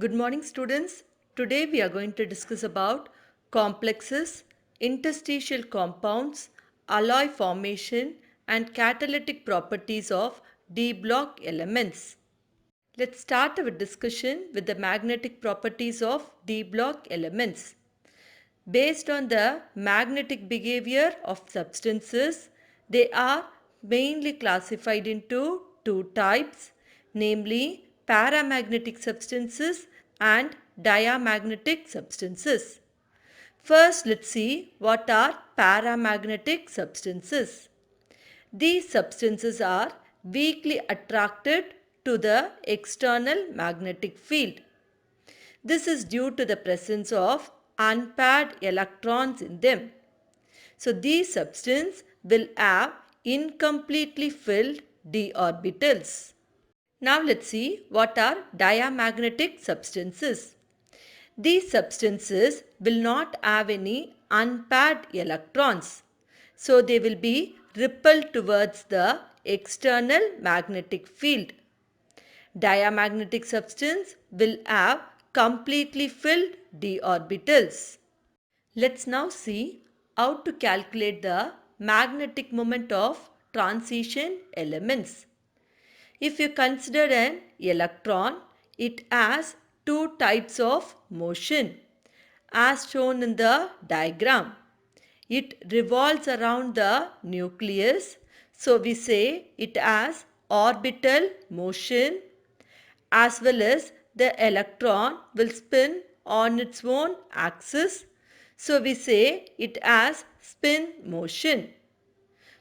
Good morning, students. Today we are going to discuss about complexes, interstitial compounds, alloy formation and catalytic properties of D block elements. Let's start our discussion with the magnetic properties of D block elements. Based on the magnetic behavior of substances, they are mainly classified into two types, namely paramagnetic substances and diamagnetic substances. First, let's see what are paramagnetic substances. These substances are weakly attracted to the external magnetic field. This is due to the presence of unpaired electrons in them. So these substances will have incompletely filled d orbitals. Now let's see what are diamagnetic substances. These substances will not have any unpaired electrons. So they will be repelled towards the external magnetic field. Diamagnetic substance will have completely filled d orbitals. Let's now see how to calculate the magnetic moment of transition elements. If you consider an electron, it has two types of motion as shown in the diagram. It revolves around the nucleus, so we say it has orbital motion, as well as the electron will spin on its own axis, so we say it has spin motion.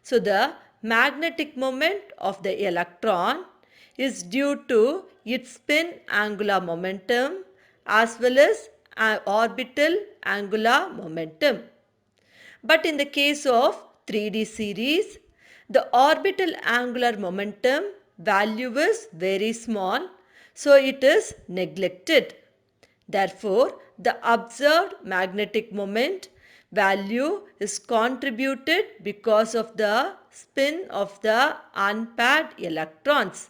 So the magnetic moment of the electron is due to its spin angular momentum as well as orbital angular momentum. But in the case of 3D series, the orbital angular momentum value is very small, so it is neglected. Therefore, the observed magnetic moment value is contributed because of the spin of the unpaired electrons.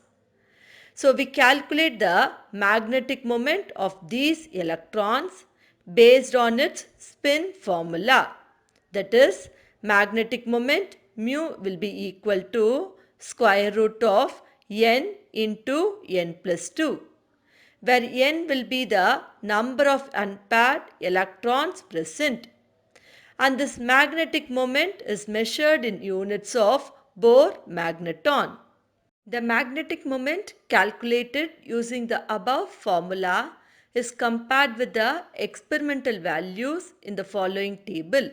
So we calculate the magnetic moment of these electrons based on its spin formula. That is, magnetic moment mu will be equal to square root of n into n plus 2, where n will be the number of unpaired electrons present. And this magnetic moment is measured in units of Bohr magneton. The magnetic moment calculated using the above formula is compared with the experimental values in the following table.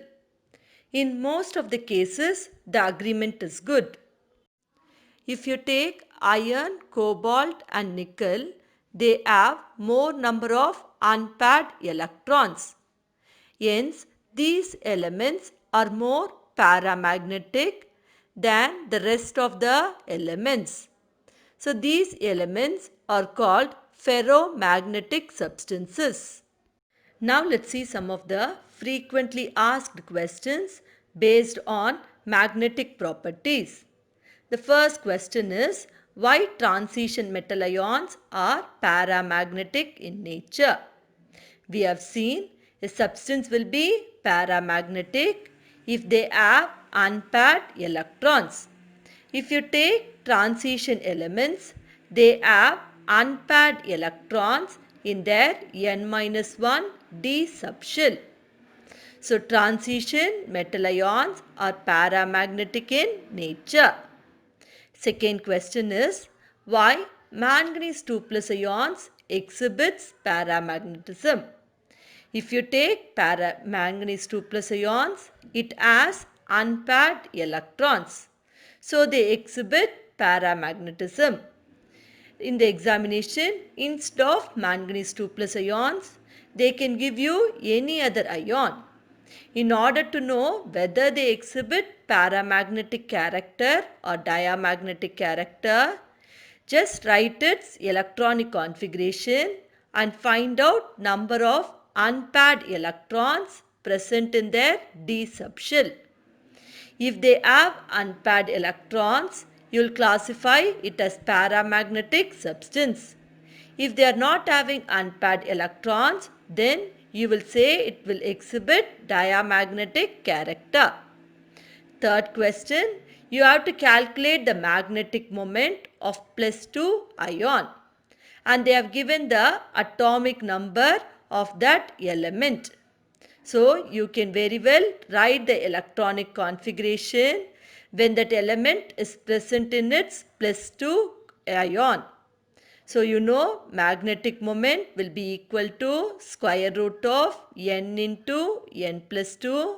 In most of the cases, the agreement is good. If you take iron, cobalt and nickel, they have more number of unpaired electrons. Hence, these elements are more paramagnetic than the rest of the elements. So, these elements are called ferromagnetic substances. Now, let's see some of the frequently asked questions based on magnetic properties. The first question is, why transition metal ions are paramagnetic in nature? We have seen a substance will be paramagnetic if they have unpaired electrons. If you take transition elements, they have unpaired electrons in their n-1 d subshell. So transition metal ions are paramagnetic in nature. Second question is, why manganese 2 plus ions exhibits paramagnetism? If you take manganese 2 plus ions, it has unpaired electrons. So they exhibit paramagnetism. In the examination, instead of manganese 2 plus ions, they can give you any other ion. In order to know whether they exhibit paramagnetic character or diamagnetic character, just write its electronic configuration and find out number of unpaired electrons present in their d subshell. If they have unpaired electrons, you will classify it as paramagnetic substance. If they are not having unpaired electrons, then you will say it will exhibit diamagnetic character. Third question, you have to calculate the magnetic moment of +2 ion, and they have given the atomic number of that element. So you can very well write the electronic configuration when that element is present in its +2 ion. So you know magnetic moment will be equal to square root of n into n plus 2,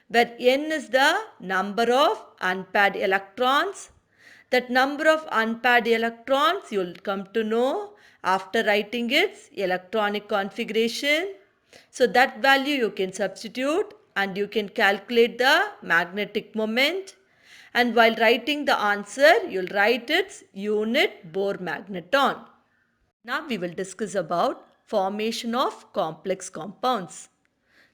where n is the number of unpaired electrons. That number of unpaired electrons you will come to know after writing its electronic configuration. So that value you can substitute and you can calculate the magnetic moment. And while writing the answer, you'll write its unit Bohr magneton. Now we will discuss about formation of complex compounds.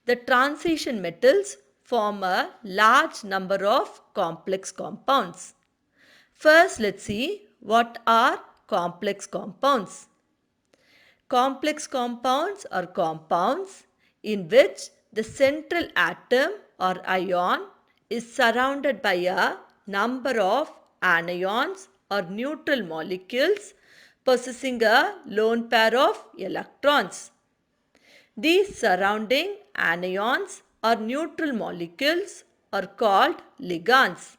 The transition metals form a large number of complex compounds. First, let's see what are complex compounds. Complex compounds are compounds in which the central atom or ion is surrounded by a number of anions or neutral molecules possessing a lone pair of electrons. These surrounding anions or neutral molecules are called ligands.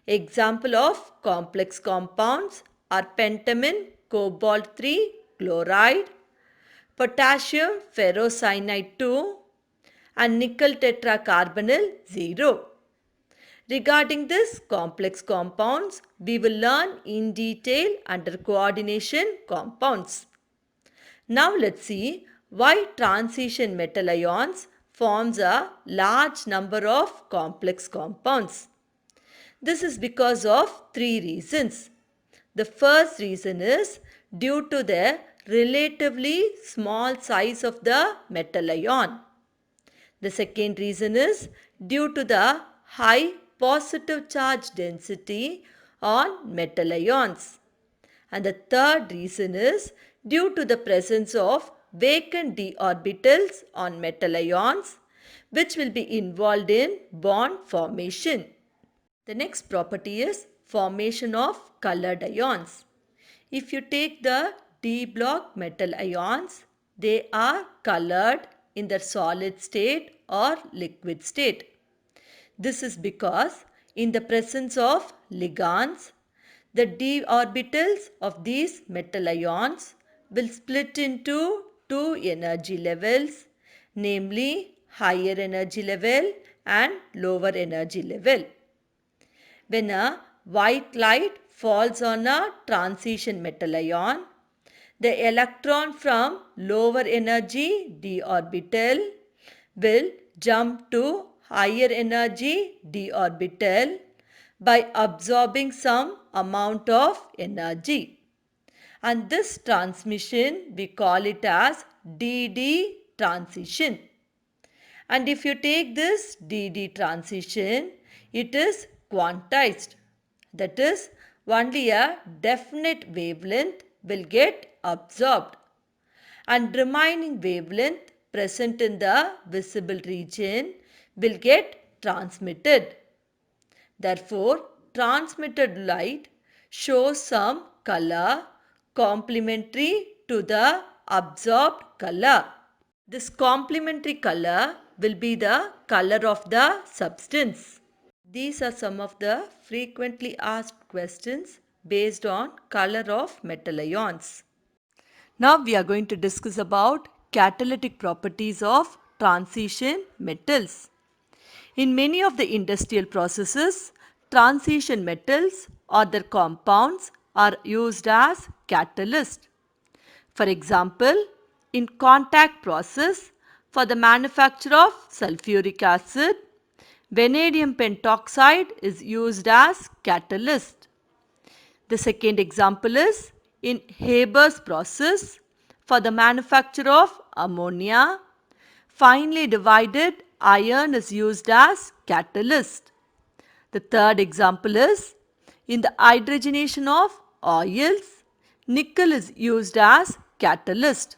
Example of complex compounds are pentamine cobalt 3 chloride, potassium ferrocyanide 2 and nickel tetracarbonyl 0. Regarding this complex compounds, we will learn in detail under coordination compounds. Now let's see why transition metal ions forms a large number of complex compounds. This is because of three reasons. The first reason is due to the relatively small size of the metal ion. The second reason is due to the high positive charge density on metal ions. And the third reason is due to the presence of vacant d orbitals on metal ions, which will be involved in bond formation. The next property is formation of colored ions. If you take the d block metal ions, they are colored in their solid state or liquid state. This is because in the presence of ligands, the d orbitals of these metal ions will split into two energy levels, namely higher energy level and lower energy level. When a white light falls on a transition metal ion, the electron from lower energy d orbital will jump to higher energy d orbital by absorbing some amount of energy. And this transmission we call it as dd transition. And if you take this dd transition, it is quantized. That is, only a definite wavelength will get absorbed and remaining wavelength present in the visible region will get transmitted. Therefore, transmitted light shows some color complementary to the absorbed color. This complementary color will be the color of the substance. These are some of the frequently asked questions based on color of metal ions. Now we are going to discuss about catalytic properties of transition metals. In many of the industrial processes, transition metals or their compounds are used as catalyst. For example, in contact process for the manufacture of sulfuric acid, vanadium pentoxide is used as catalyst. The second example is in Haber's process for the manufacture of ammonia, finely divided iron is used as catalyst. The third example is in the hydrogenation of oils, nickel is used as catalyst.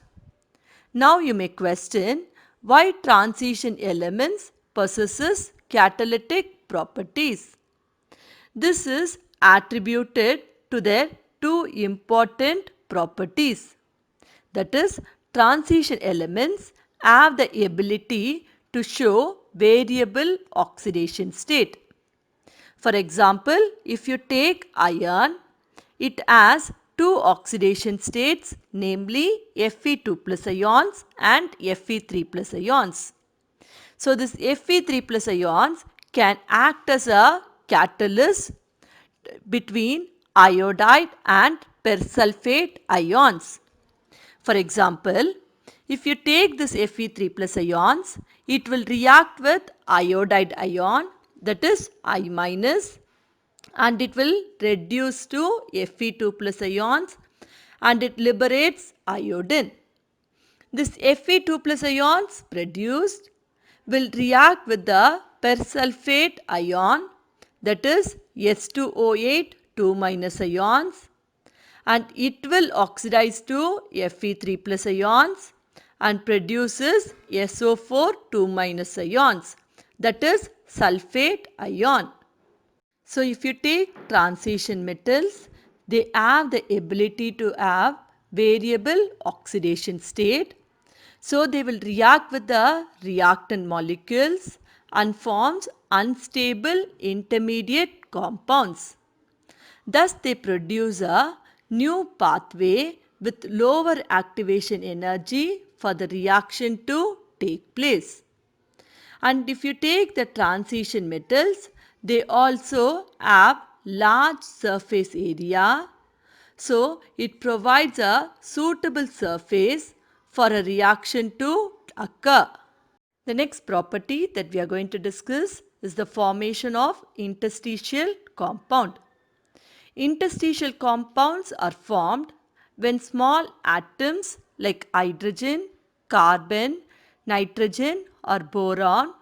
Now you may question why transition elements possesses catalytic properties. This is attributed to their two important properties. That is, transition elements have the ability to show variable oxidation state. For example, if you take iron, it has two oxidation states, namely Fe2 plus ions and Fe3 plus ions. So this Fe3 plus ions can act as a catalyst between iodide and persulfate ions. For example, if you take this Fe3 plus ions, it will react with iodide ion, that is I minus, and it will reduce to Fe2 plus ions and it liberates iodine. This Fe2 plus ions produced will react with the persulfate ion, that is S2O8 2 minus ions, and it will oxidize to Fe3 plus ions and produces SO4 2 minus ions, that is sulfate ion. So if you take transition metals, they have the ability to have variable oxidation state. So they will react with the reactant molecules and forms unstable intermediate compounds. Thus they produce a new pathway with lower activation energy for the reaction to take place. And if you take the transition metals, they also have large surface area. So it provides a suitable surface for a reaction to occur. The next property that we are going to discuss is the formation of interstitial compound. Interstitial compounds are formed when small atoms like hydrogen, carbon, nitrogen or boron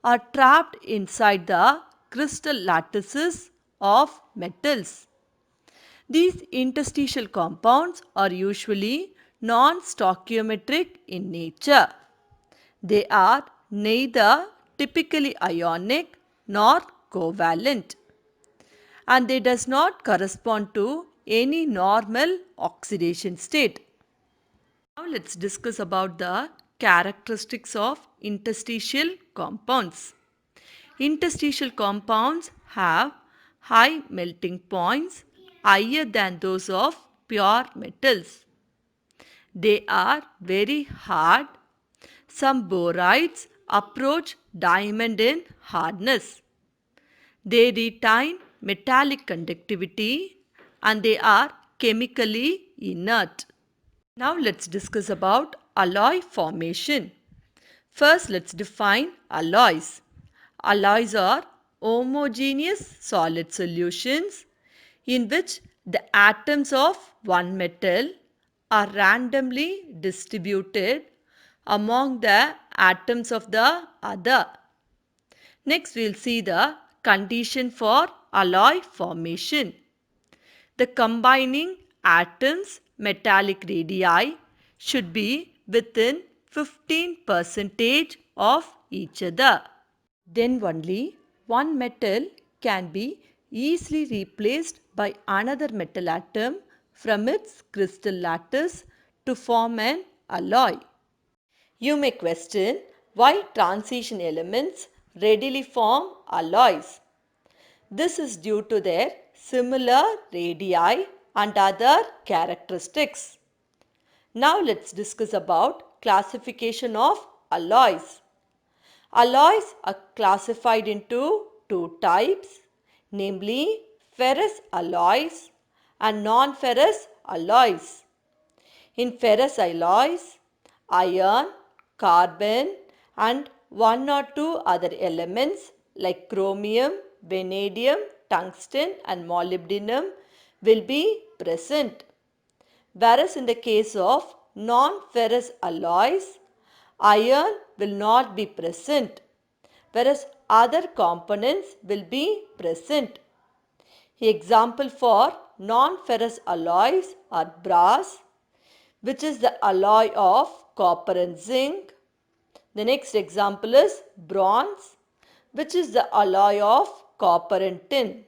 are trapped inside the crystal lattices of metals. These interstitial compounds are usually non-stoichiometric in nature. They are neither typically ionic nor covalent, and they does not correspond to any normal oxidation state. Now let's discuss about the characteristics of interstitial compounds. Interstitial compounds have high melting points, higher than those of pure metals. They are very hard. Some borides approach diamond in hardness. They retain metallic conductivity and they are chemically inert. Now let's discuss about alloy formation. First, let's define alloys. Alloys are homogeneous solid solutions in which the atoms of one metal are randomly distributed among the atoms of the other. Next, we will see the condition for alloy formation. The combining atoms' metallic radii should be within 15% of each other. Then only one metal can be easily replaced by another metal atom from its crystal lattice to form an alloy. You may question why transition elements readily form alloys. This is due to their similar radii and other characteristics. Now let's discuss about classification of alloys. Alloys are classified into two types, namely ferrous alloys and non-ferrous alloys. In ferrous alloys, iron, carbon and one or two other elements like chromium, vanadium, tungsten and molybdenum will be present. Whereas in the case of non-ferrous alloys, iron will not be present, whereas other components will be present. Example for non-ferrous alloys are brass, which is the alloy of copper and zinc. The next example is bronze, which is the alloy of copper and tin.